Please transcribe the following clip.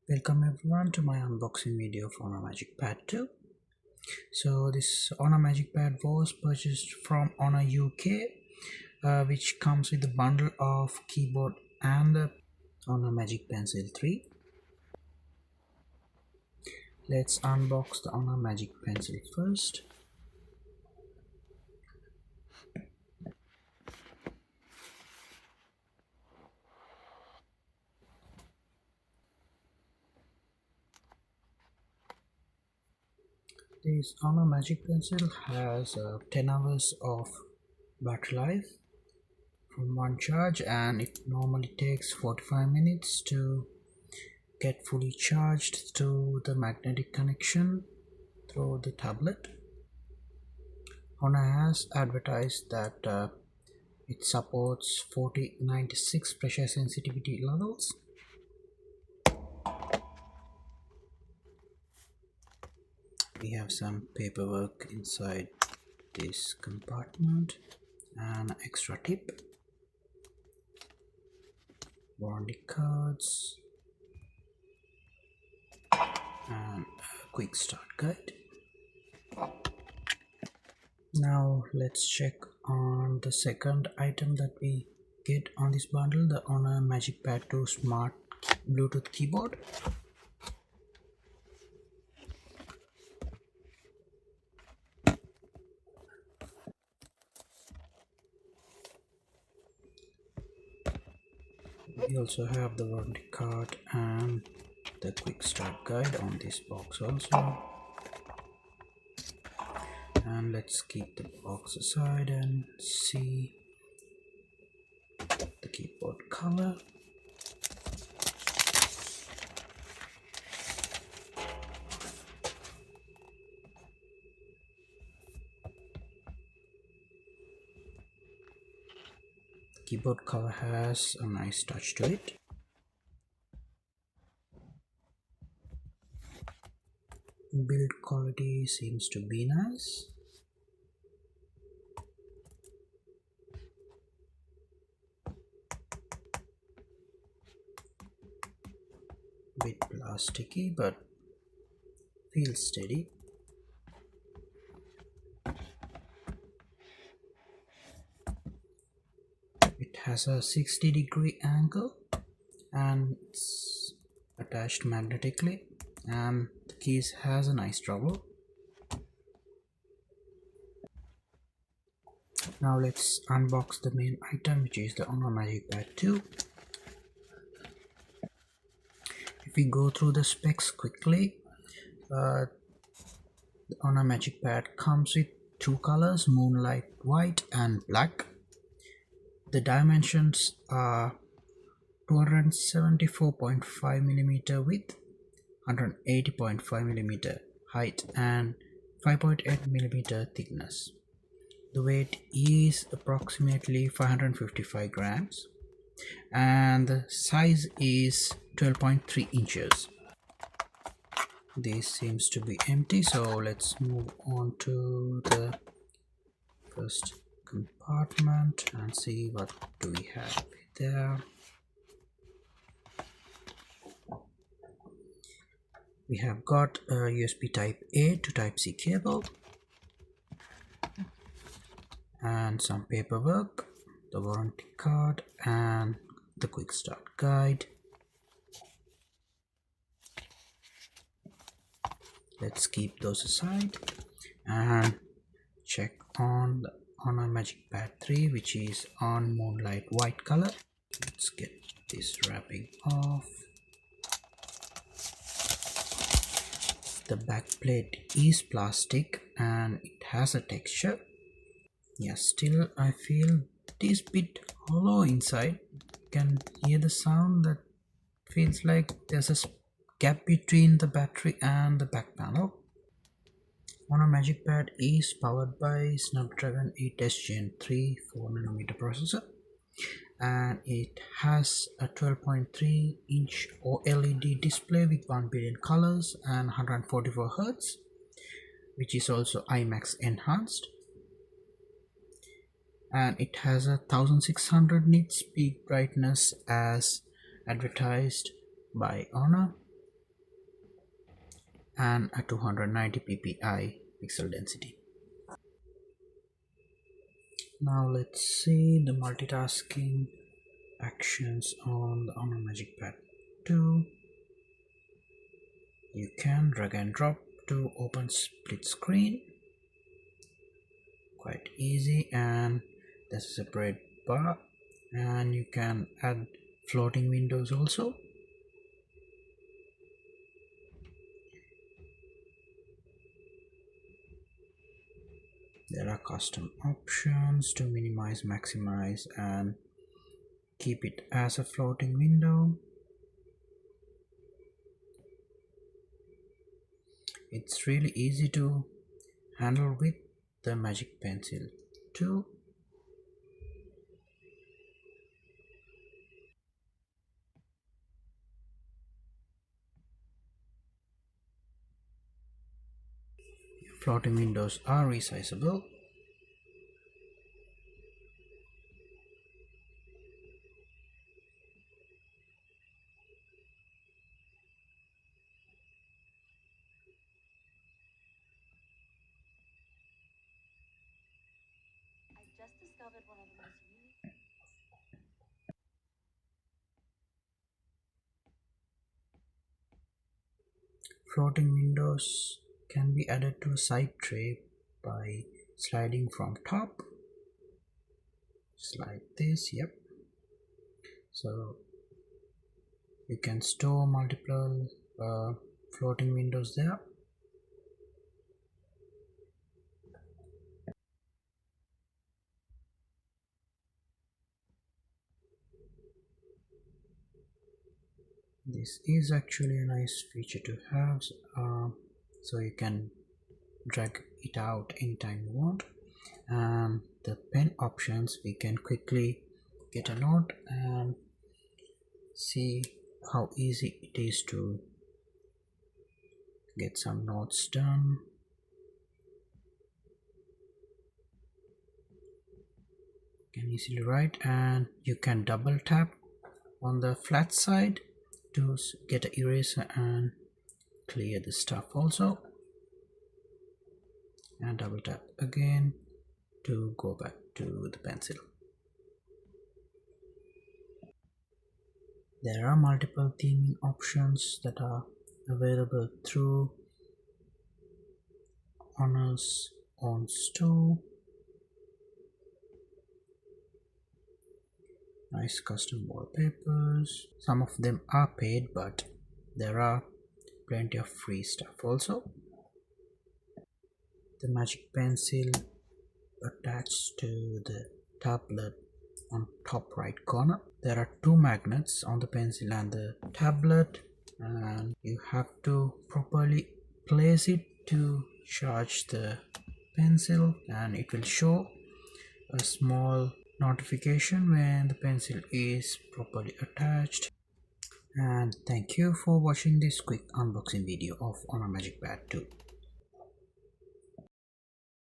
Welcome everyone to my unboxing video for Honor Magic Pad 2. So this Honor Magic Pad was purchased from Honor UK, which comes with a bundle of keyboard and the Honor Magic Pencil 3. Let's unbox the Honor Magic Pencil first. This Honor Magic Pencil has 10 hours of battery life from one charge, and it normally takes 45 minutes to get fully charged to the magnetic connection through the tablet. Honor has advertised that it supports 4096 pressure sensitivity levels. We have some paperwork inside this compartment, an extra tip, warranty cards, and a quick start guide. Now let's check on the second item that we get on this bundle, the Honor Magic Pad 2 Smart Bluetooth keyboard. We also have the warranty card and the quick start guide on this box also. And let's keep the box aside and see the keyboard cover. The keyboard cover has a nice touch to it. Build quality seems to be nice. Bit plasticky but feels steady. It has a 60-degree angle and it's attached magnetically, and the case has a nice travel. Now let's unbox the main item, which is the Honor Magic Pad 2. If we go through the specs quickly, the Honor Magic Pad comes with two colors, Moonlight White and Black. The dimensions are 274.5mm width, 180.5mm height, and 5.8mm thickness. The weight is approximately 555 grams and the size is 12.3 inches. This seems to be empty, so let's move on to the first compartment and see what do we have there. We have got a USB type A to type C cable and some paperwork, the warranty card and the quick start guide. Let's keep those aside and check on the Honor Magic Pad 3, which is on Moonlight White color. Let's get this wrapping off. The back plate is plastic and it has a texture. Yeah, still I feel it is a bit hollow inside. You can hear the sound that feels like there's a gap between the battery and the back panel. Honor Magic Pad is powered by Snapdragon 8S Gen 3 4nm processor, and it has a 12.3-inch OLED display with 1 billion colors and 144 Hz, which is also IMAX enhanced, and it has a 1600 nits peak brightness as advertised by Honor. and a 290 ppi pixel density. Now let's see the multitasking actions on the Honor Magic Pad 2. You can drag and drop to open split screen, quite easy, and there's a separate bar, and you can add floating windows also. There are custom options to minimize, maximize, and keep it as a floating window. It's really easy to handle with the Magic Pencil 2. Floating windows are resizable. Just discovered one of the most unique. Floating windows can be added to a side tray by sliding from top, just like this. Yep. So you can store multiple floating windows there. This is actually a nice feature to have, so you can drag it out anytime you want. And the pen options, we can quickly get a note and see how easy it is to get some notes done. You can easily write, and you can double tap on the flat side to get an eraser and clear the stuff also, and double tap again to go back to the pencil. There are multiple theming options that are available through Honor's own store. Nice custom wallpapers. Some of them are paid, but there are plenty of free stuff also. The Magic Pencil attached to the tablet on top right corner. There are two magnets on the pencil and the tablet, and you have to properly place it to charge the pencil, and it will show a small notification when the pencil is properly attached. And thank you for watching this quick unboxing video of Honor Magic Pad 2.